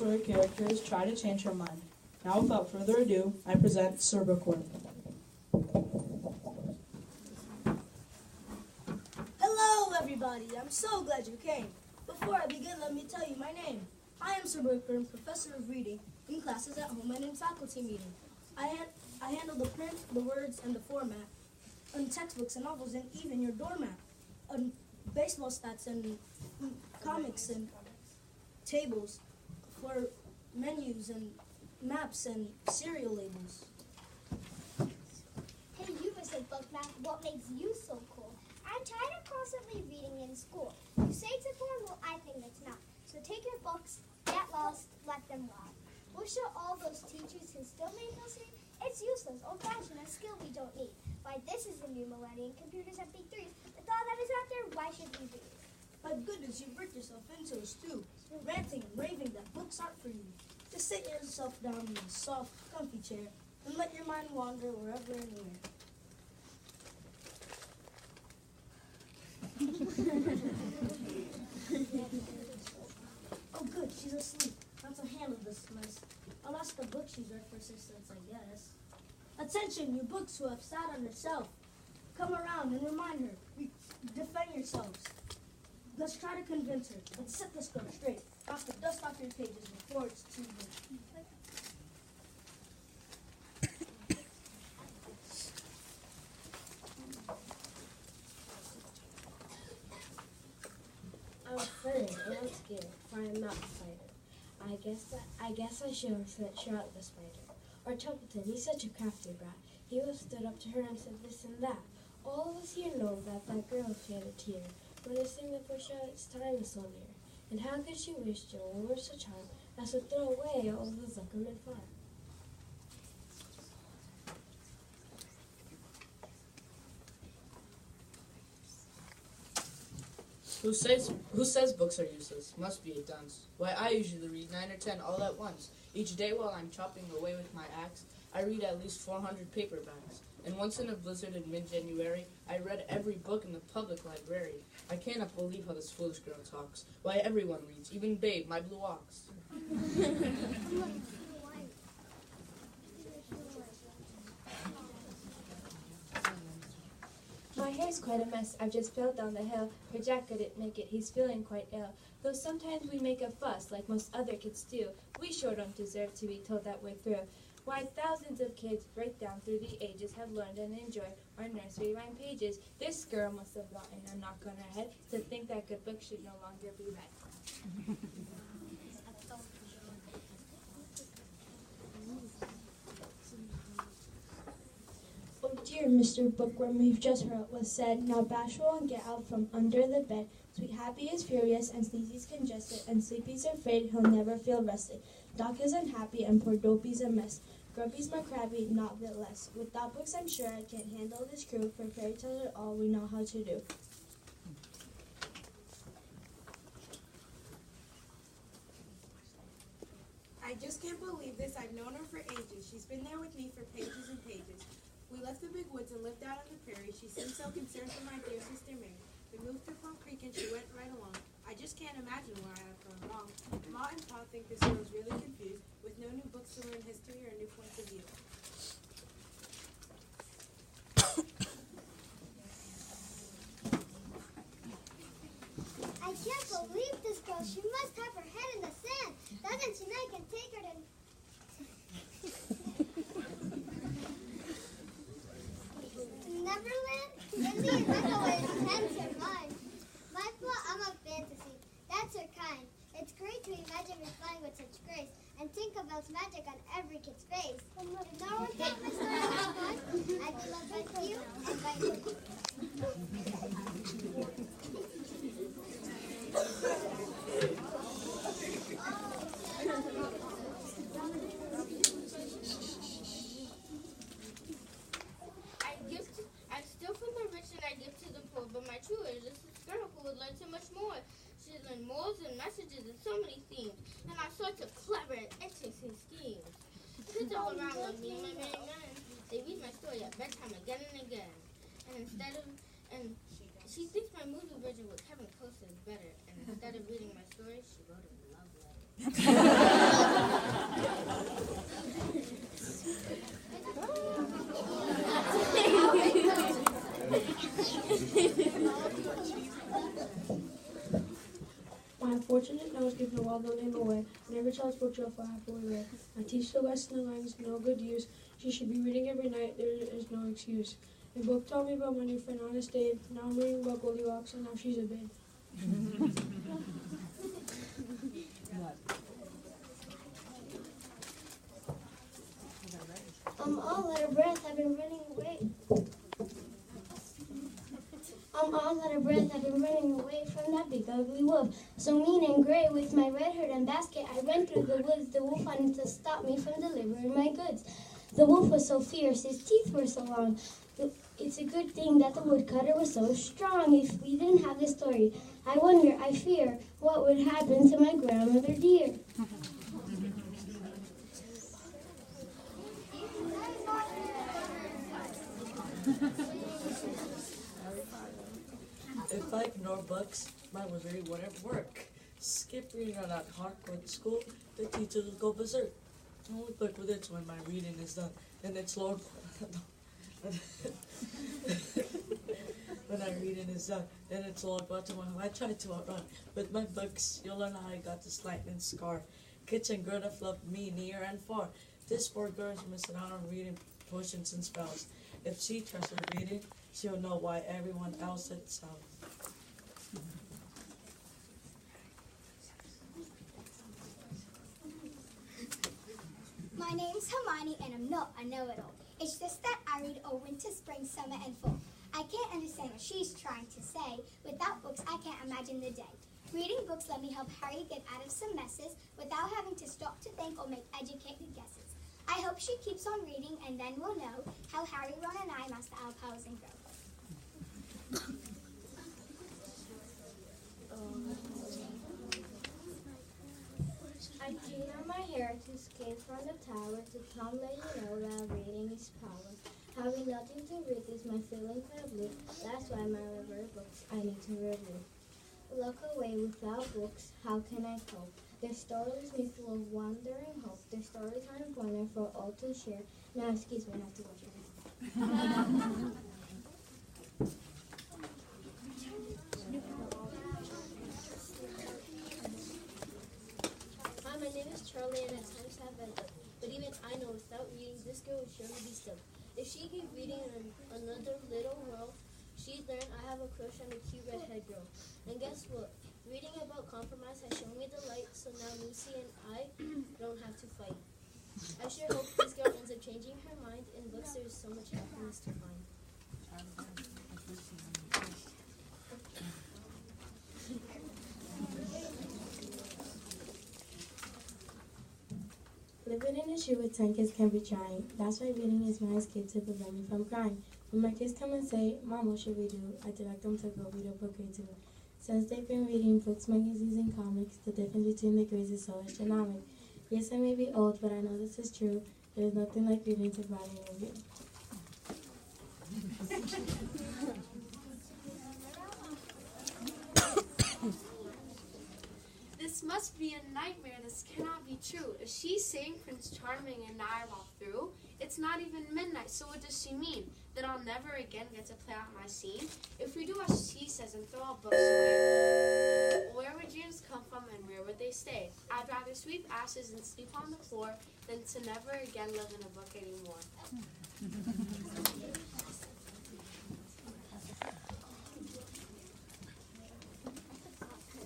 story characters try to change her mind. Now, without further ado, I present Sir Bookworm. Hello, everybody. I'm so glad you came. Before I begin, let me tell you my name. I am Sir Bookworm, professor of reading in classes at home and in faculty meeting. I handle the print, the words, and the format, on textbooks and novels, and even your doormat, on baseball stats and comics and tables for menus and maps and cereal labels. Hey, you Mrs. Bookmap, what makes you so cool? I'm tired of constantly reading in school. You say it's important, well, I think it's not. So take your books, get lost, let them rot. We'll show all those teachers who still make us read it's useless, old-fashioned, a skill we don't need. Why, this is the new millennium, computers have big threes. With all that is out there, why should we read? My goodness, you've worked yourself into a stew, ranting and raving that books aren't for you. Just sit yourself down in a soft, comfy chair and let your mind wander wherever and where. Oh, good, she's asleep. Not to handle this mess. I'll ask the book she's read for assistance, I guess. Attention, you books who have sat on yourself. Come around and remind her. Defend yourselves. Let's try to convince her. Let's set this girl straight. Knock the dust off your pages before it's too late. I'm afraid and I'm scared, for I am not a fighter. I guess I should have sent Charlotte the spider. Or Templeton, he's such a crafty brat. He would have stood up to her and said this and that. All of us here know that that girl shed a tear when it seemed that for Charlotte's time was so near. And how could she wish Joel were such harm as to throw away all of the Zuckerman farm? Who says books are useless? Must be a dunce. Why, I usually read 9 or 10 all at once. Each day while I'm chopping away with my axe, I read at least 400 paperbacks. And once in a blizzard in mid-January, I read every book in the public library. I cannot believe how this foolish girl talks. Why, everyone reads, even Babe, my blue ox. My hair's quite a mess, I've just fell down the hill. Her Jack couldn't make it, he's feeling quite ill. Though sometimes we make a fuss, like most other kids do, we sure don't deserve to be told that we're through. Why, thousands of kids right down through the ages have learned and enjoyed our nursery rhyme pages. This girl must have gotten a knock on her head to think that good books should no longer be read. Oh dear, Mr. Bookworm, we've just heard what was said. Now bashful and get out from under the bed. Sweet Happy is furious and Sleazy's congested and Sleepy's afraid he'll never feel rested. Doc is unhappy and poor Dopey's a mess. Grumpy's more crabby, not bit less. Without books I'm sure I can't handle this crew, for fairy tales are all we know how to do. I just can't believe this. I've known her for ages. She's been there with me for pages and pages. We left the big woods and lived out on the prairie. She seemed so concerned for my dear sister Mary. We moved to Plum Creek and she went right along. I just can't imagine where I have gone wrong. Ma and Pa think this girl's really confused, with no new books to learn history or new points of view. I can't believe this girl. She must have her head in the sand. Doesn't she know I can take her to... Neverland? Indeed, that's always hands her mind. My plot, I'm a fantasy. That's her kind. It's great to imagine me flying with such grace and think about magic on every kid's face. If no one thought my story was fun, I'd be loved by you and by you. I steal from the rich and I give to the poor, but my true is this girl who would learn so much more. She learned morals and messages and so many themes, and all sorts of clever and interesting schemes. Kids all around love me and my merry men. They read my story at bedtime again and again. And she thinks my movie version with Kevin Costner is better. And instead of reading my story, she wrote a love letter. read, and every child's bookshelf will happily read. I teach the lesson in lines, no good use. She should be reading every night, there is no excuse. A book taught me about my new friend Honest Abe. Now I'm reading about Goldilocks, and now she's a babe. All out of breath, I've been running away. I'm all out of breath, I've been running away from that big ugly wolf. So mean and gray, with my red hood and basket, I ran through the woods. The wolf wanted to stop me from delivering my goods. The wolf was so fierce, his teeth were so long. It's a good thing that the woodcutter was so strong. If we didn't have this story, I wonder, I fear, what would happen to my grandmother dear. If I ignore books, my memory wouldn't work. Skip reading on that hardcore school, the teachers will go berserk. I only click with it when my reading is done, and it's Lord. When my reading is done, and it's Lord Baltimore. I tried to outrun with my books. You'll learn how I got this lightning scar. Kids and grown up love me near and far. This poor girl's missing out on reading potions and spells. If she trusts her reading, she'll know why everyone else excels. My name's Hermione and I'm not a know-it-all. It's just that I read all winter, spring, summer, and fall. I can't understand what she's trying to say. Without books, I can't imagine the day. Reading books let me help Harry get out of some messes without having to stop to think or make educated guesses. I hope she keeps on reading and then we'll know how Harry, Ron, and I master our powers and grow. I clean out my hair to escape from the tower, to come let you know that reading is power. Having nothing to read is my feeling quite blue. That's why my library books I need to review. Look away without books, how can I cope? Their stories me full of wonder and hope. Their stories are important for all to share. Now excuse me, I have to wash my hair. Hi, my name is Charlie and at times have been up. But even I know without reading, this girl would surely be still. If she gave reading another little whirl, she'd learn I have a crush on a cute redhead girl. And guess what? Reading about compromise has shown me the light, so now Lucy and I don't have to fight. I sure hope this girl ends up changing her mind. In books, there's so much happiness to find. Living in a shoe with 10 kids can be trying. That's why reading is my escape to prevent me from crying. When my kids come and say, Mom, what should we do? I direct them to go read a book or two. Since they've been reading books, magazines, and comics, the difference between the grades is so astronomical. Yes, I may be old, but I know this is true. There's nothing like reading to brighten your view. This must be a nightmare. This cannot be true. Is she saying Prince Charming and I are all through? It's not even midnight, so what does she mean? That I'll never again get to play out my scene? If we do as she says and throw all books away, where would dreams come from and where would they stay? I'd rather sweep ashes and sleep on the floor than to never again live in a book anymore.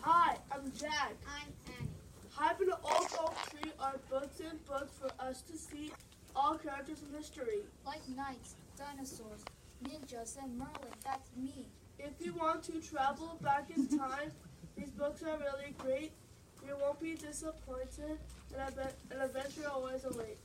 Hi, I'm Jack. I'm Annie. Hype in the old oak tree are books and books for us to see, all characters of history. Like knights, dinosaurs, ninjas, and Merlin, that's me. If you want to travel back in time, these books are really great. You won't be disappointed, and an adventure always awaits.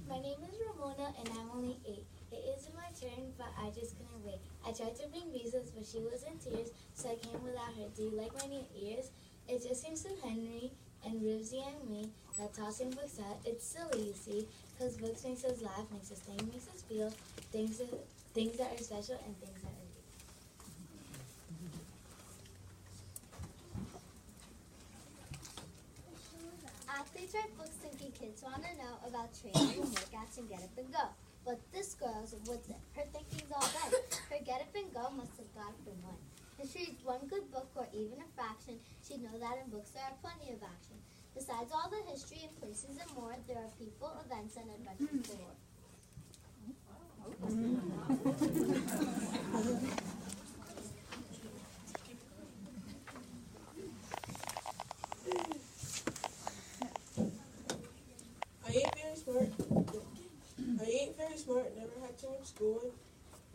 My name is Ramona and I'm only 8. It isn't my turn, but I just couldn't wait. I tried to bring visas, but she was in tears, so I came without her. Do you like my new ears? It just seems to Henry and Rivsy and me that tossing books out, it's silly, you see, because books makes us laugh, makes us think, makes us feel things that are special and things that are real. Athletes write books thinking kids want to know about training and workouts and get up and go. But this girl's with it. Her thinking's all right. Her get up and go must have got up and went. If she reads one good book or even a fraction, she'd know that in books there are plenty of action. Besides all the history and places and more, there are people, events, and adventures galore. I ain't very smart, never had too much schooling.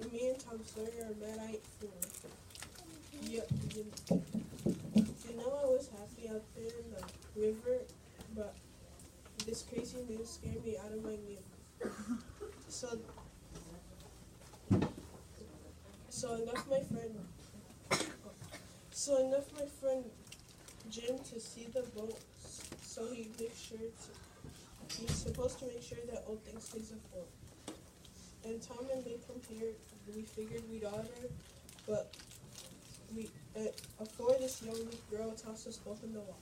And me and Tom Sawyer are mad I ain't fooling. You know I was happy out there in the river, but this crazy news scared me out of my meal. So enough my friend Jim to see the boat, so he's supposed to make sure that old thing stays afloat. And Tom and they come here, we figured we'd honor, but before this young girl tossed us both in the water.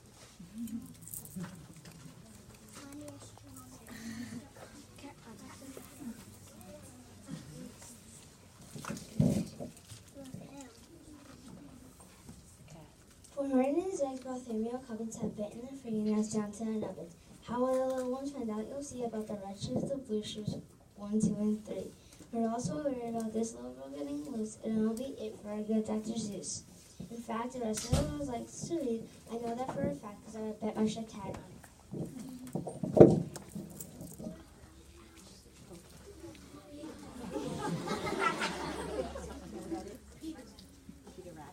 For more than his eggs, Bartholomew Cubbins had bitten their fingernails down to their nubbins. How will the little ones find out? You'll see about the red shoes, the blue shoes, 1, 2, and 3. We're also worried about this little girl getting loose, and it'll be it for our good Dr. Seuss. In fact, the rest of the world likes to read. I know that for a fact because I bet my shit tag on it.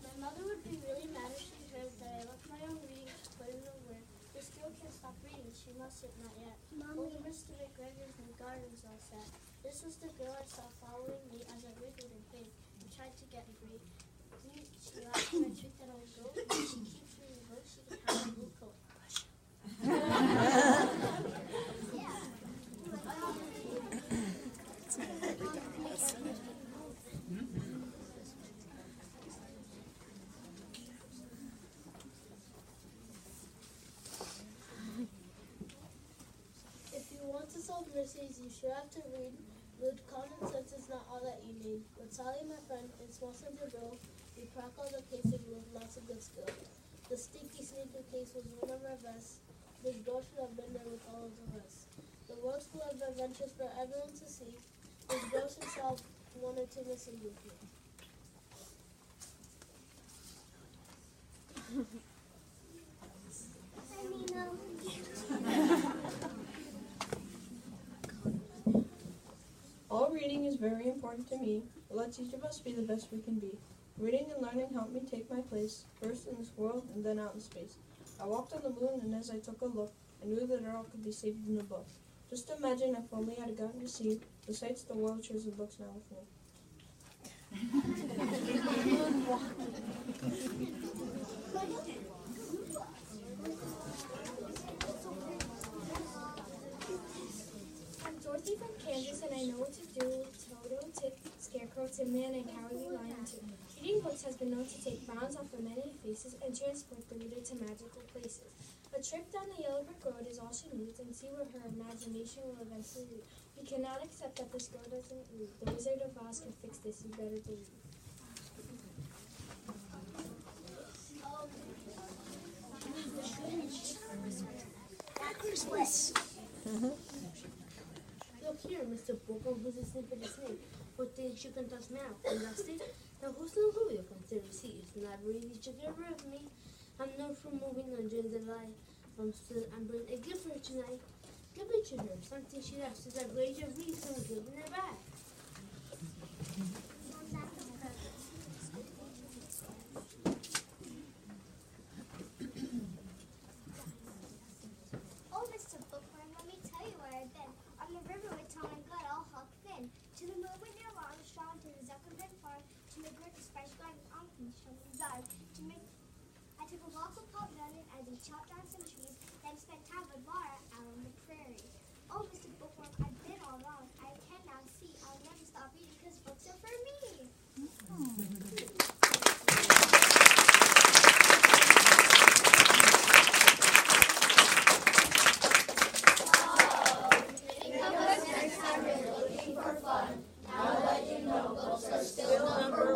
My mother would be really mad if she heard that I left my own reading to put in the word. This girl can't stop reading, she mustn't, not yet. Old Mr. McGregor's new garden's all set. This was the girl I saw following me as I wiggled and played and tried to get free. She laughed when I tricked that old goat. If she keeps reading books, she can have a blue coat. If you want to solve mysteries, you sure have to read. Good common sense is not all that you need. With Sally, my friend, in small center bill, we crack all the cases with lots of good skill. The stinky sneaker case was one of our best. This girl should have been there with all of the rest. The world's full of adventures for everyone to see. This girl should solve one or two missing with me. All reading is very important to me. Let's each of us be the best we can be. Reading and learning helped me take my place, first in this world and then out in space. I walked on the moon, and as I took a look, I knew that it all could be saved in a book. Just imagine if only I'd gotten to see the sights the world shares in books now with me. I'm Dorothy from Kansas, and I know what to do with Toto, Tip, Scarecrow, Tin Man, and Cowardly Lion too. Reading books has been known to take frowns off of many faces and transport the reader to magical places. A trip down the yellow brick road is all she needs, and see where her imagination will eventually lead. We cannot accept that this girl doesn't read. The Wizard of Oz can fix this, you better believe. Look here, Mr. Bookworm, who's a snip of the snake? What did you can touch now? And that's it. Now who's the who you consider see? It's not really you should get rid of me. I'm known for moving on during the light. I'm bringing a gift for her tonight. Give it to her. Something she has to that raise your reason and giving her back. Oh, Mr. Bookworm, let me tell you where I've been. On the river with Tom and Good, all Huck Finn. To the movement near Armstrong, to the Zuckerman farm, to McGriff, the Spice Garden, Pumpkin, Shelby's Yard. I took a walk with Paul Brennan as he chopped down some trees, then spent time with Laura out on the prairie. Oh, Mr. Bookworm, I've been all wrong. I can now see. I'll never stop reading because books are for me. Looking for still number